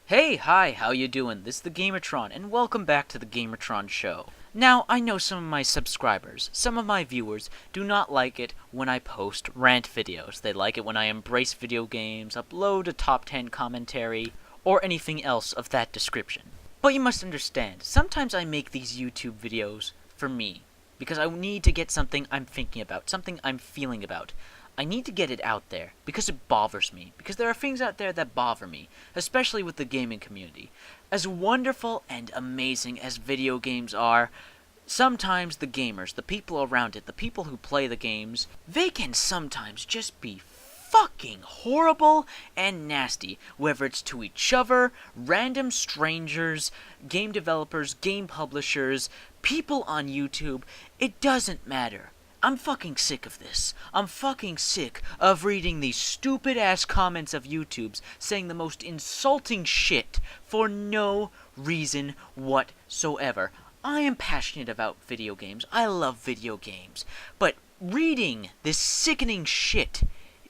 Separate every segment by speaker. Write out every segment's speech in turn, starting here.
Speaker 1: Hey, hi, how you doing? This is the Gamertron, and welcome back to the Gamertron Show. Now, I know some of my subscribers, some of my viewers, do not like it when I post rant videos. They like it when I embrace video games, upload a top 10 commentary, or anything else of that description. But you must understand, sometimes I make these YouTube videos for me, because I need to get something I'm thinking about, something I'm feeling about. I need to get it out there, because it bothers me, because there are things out there that bother me, especially with the gaming community. As wonderful and amazing as video games are, sometimes the gamers, the people around it, the people who play the games, they can sometimes just be fucking horrible and nasty, whether it's to each other, random strangers, game developers, game publishers, people on YouTube. It doesn't matter. I'm fucking sick of this. I'm fucking sick of reading these stupid-ass comments of YouTubes saying the most insulting shit for no reason whatsoever. I am passionate about video games. I love video games. But reading this sickening shit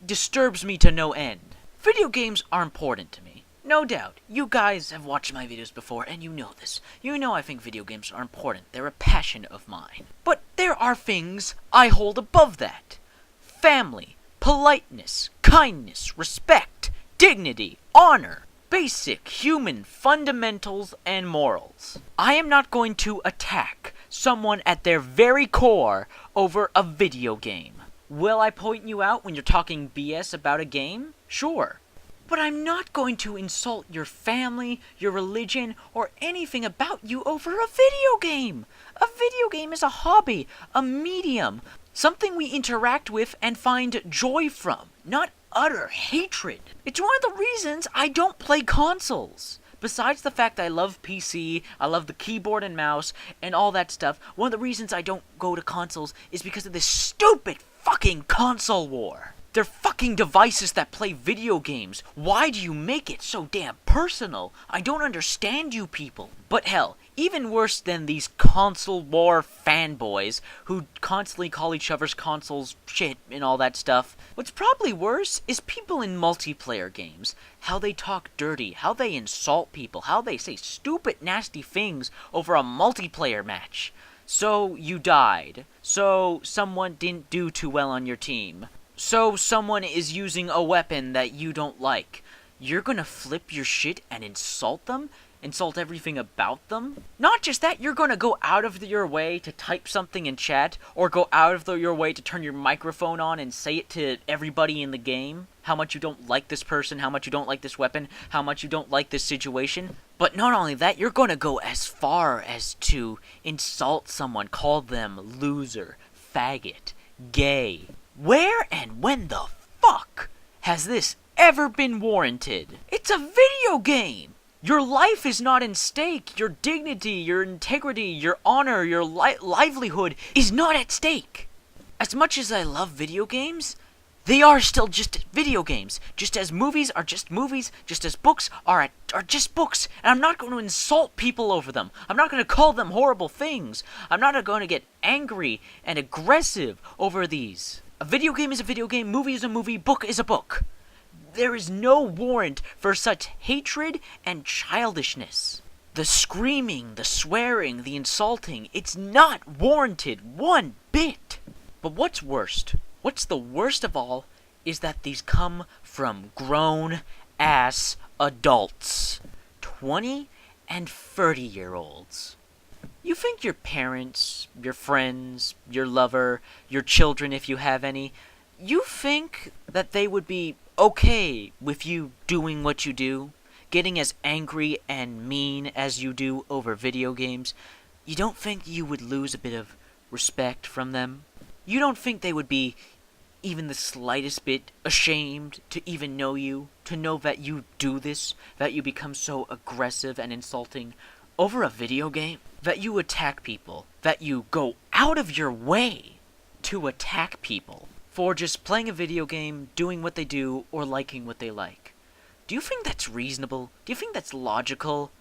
Speaker 1: disturbs me to no end. Video games are important to me. No doubt. You guys have watched my videos before, and you know this. You know I think video games are important. They're a passion of mine. But there are things I hold above that. Family, politeness, kindness, respect, dignity, honor, basic human fundamentals and morals. I am not going to attack someone at their very core over a video game. Will I point you out when you're talking BS about a game? Sure. But I'm not going to insult your family, your religion, or anything about you over a video game. A video game is a hobby, a medium, something we interact with and find joy from, not utter hatred. It's one of the reasons I don't play consoles. Besides the fact I love PC, I love the keyboard and mouse, and all that stuff, one of the reasons I don't go to consoles is because of this stupid fucking console war. They're fucking devices that play video games. Why do you make it so damn personal? I don't understand you people. But hell, even worse than these console war fanboys who constantly call each other's consoles shit and all that stuff, what's probably worse is people in multiplayer games. How they talk dirty, how they insult people, how they say stupid nasty things over a multiplayer match. So you died. So someone didn't do too well on your team. So someone is using a weapon that you don't like. You're gonna flip your shit and insult them? Insult everything about them? Not just that, you're gonna go out of your way to type something in chat, or go out of your way to turn your microphone on and say it to everybody in the game. How much you don't like this person, how much you don't like this weapon, how much you don't like this situation. But not only that, you're gonna go as far as to insult someone, call them loser, faggot, gay. Where and when the fuck has this ever been warranted? It's a video game! Your life is not in stake. Your dignity, your integrity, your honor, your livelihood is not at stake. As much as I love video games, they are still just video games. Just as movies are just movies, just as books are just books. And I'm not going to insult people over them. I'm not going to call them horrible things. I'm not going to get angry and aggressive over these. A video game is a video game, movie is a movie, book is a book. There is no warrant for such hatred and childishness. The screaming, the swearing, the insulting, it's not warranted one bit. But what's worst? What's the worst of all is that these come from grown-ass adults. 20 and 30-year-olds. You think your parents, your friends, your lover, your children if you have any, you think that they would be okay with you doing what you do? Getting as angry and mean as you do over video games? You don't think you would lose a bit of respect from them? You don't think they would be even the slightest bit ashamed to even know you? To know that you do this? That you become so aggressive and insulting over a video game? That you attack people? That you go out of your way to attack people for just playing a video game, doing what they do, or liking what they like? Do you think that's reasonable? Do you think that's logical?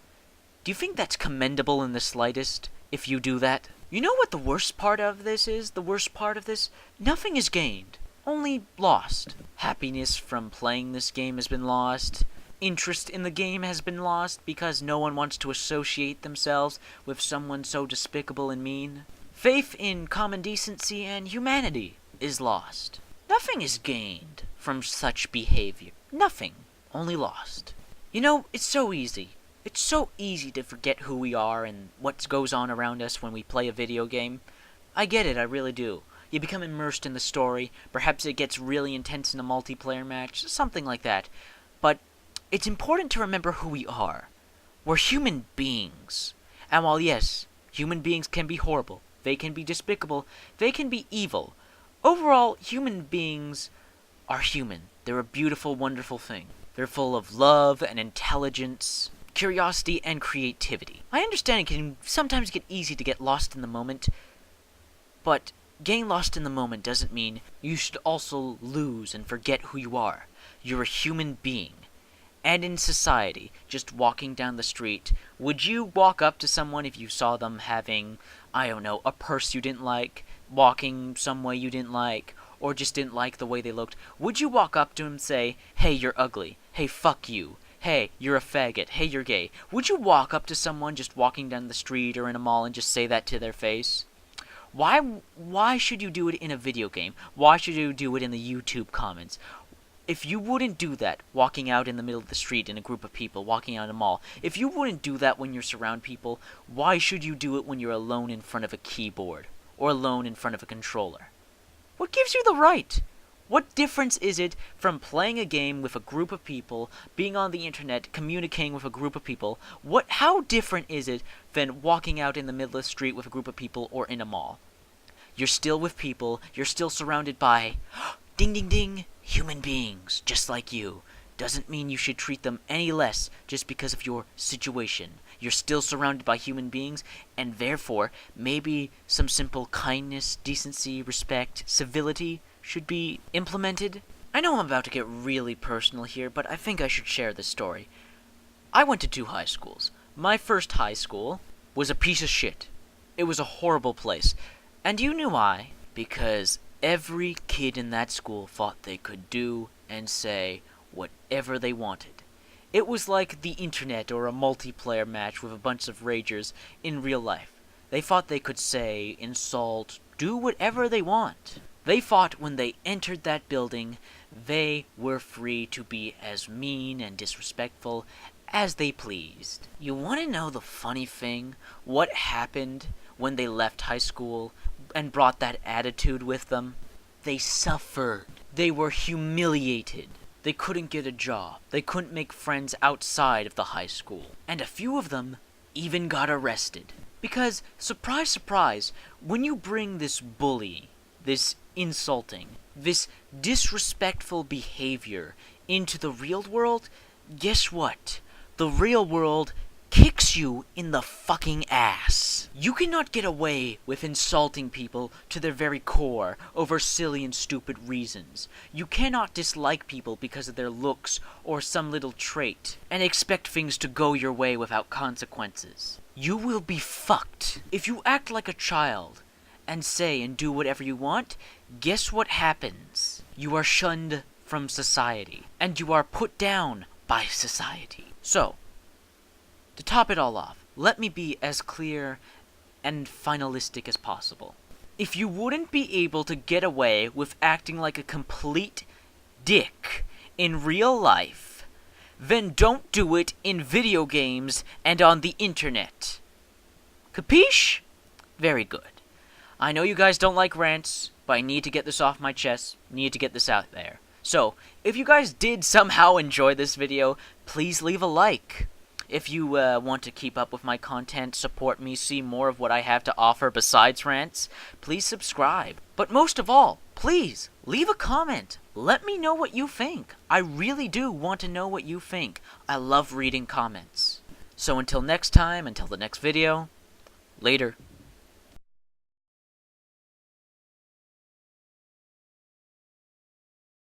Speaker 1: Do you think that's commendable in the slightest if you do that? You know what the worst part of this is? The worst part of this? Nothing is gained. Only lost. Happiness from playing this game has been lost. interest in the game has been lost because no one wants to associate themselves with someone so despicable and mean. Faith in common decency and humanity is lost. Nothing is gained from such behavior. Nothing. Only lost. You know, it's so easy. It's so easy to forget who we are and what goes on around us when we play a video game. I get it, I really do. You become immersed in the story, perhaps it gets really intense in a multiplayer match, something like that. But it's important to remember who we are. We're human beings. And while yes, human beings can be horrible, they can be despicable, they can be evil, overall, human beings are human. They're a beautiful, wonderful thing. They're full of love and intelligence, curiosity and creativity. I understand it can sometimes get easy to get lost in the moment, but getting lost in the moment doesn't mean you should also lose and forget who you are. You're a human being. And in society, just walking down the street, would you walk up to someone if you saw them having, I don't know, a purse you didn't like, walking some way you didn't like, or just didn't like the way they looked? Would you walk up to him and say, hey, you're ugly, hey, fuck you, hey, you're a faggot, hey, you're gay? Would you walk up to someone just walking down the street or in a mall and just say that to their face? Why should you do it in a video game? Why should you do it in the YouTube comments? If you wouldn't do that walking out in the middle of the street in a group of people, walking out in a mall, if you wouldn't do that when you're surrounding people, why should you do it when you're alone in front of a keyboard or alone in front of a controller? What gives you the right? What difference is it from playing a game with a group of people, being on the internet, communicating with a group of people? How different is it than walking out in the middle of the street with a group of people or in a mall? You're still with people, you're still surrounded by ding ding ding, human beings, just like you. Doesn't mean you should treat them any less just because of your situation. You're still surrounded by human beings, and therefore, maybe some simple kindness, decency, respect, civility should be implemented. I know I'm about to get really personal here, but I think I should share this story. I went to 2 high schools. My first high school was a piece of shit. It was a horrible place. And you knew why? Because every kid in that school thought they could do and say whatever they wanted. It was like the internet or a multiplayer match with a bunch of ragers in real life. They thought they could say, insult, do whatever they want. They thought when they entered that building, they were free to be as mean and disrespectful as they pleased. You want to know the funny thing? What happened when they left high school and brought that attitude with them? They suffered. They were humiliated. They couldn't get a job. They couldn't make friends outside of the high school. And a few of them even got arrested. Because, surprise, surprise, when you bring this bully, this insulting, this disrespectful behavior into the real world, guess what? The real world kicks you in the fucking ass. You cannot get away with insulting people to their very core over silly and stupid reasons. You cannot dislike people because of their looks or some little trait and expect things to go your way without consequences. You will be fucked. If you act like a child and say and do whatever you want, guess what happens? You are shunned from society, and you are put down by society. So, to top it all off, let me be as clear and finalistic as possible. If you wouldn't be able to get away with acting like a complete dick in real life, then don't do it in video games and on the internet. Capiche? Very good. I know you guys don't like rants, but I need to get this off my chest, need to get this out there. So, if you guys did somehow enjoy this video, please leave a like. If you want to keep up with my content, support me, see more of what I have to offer besides rants, please subscribe. But most of all, please, leave a comment. Let me know what you think. I really do want to know what you think. I love reading comments. So until next time, until the next video, later.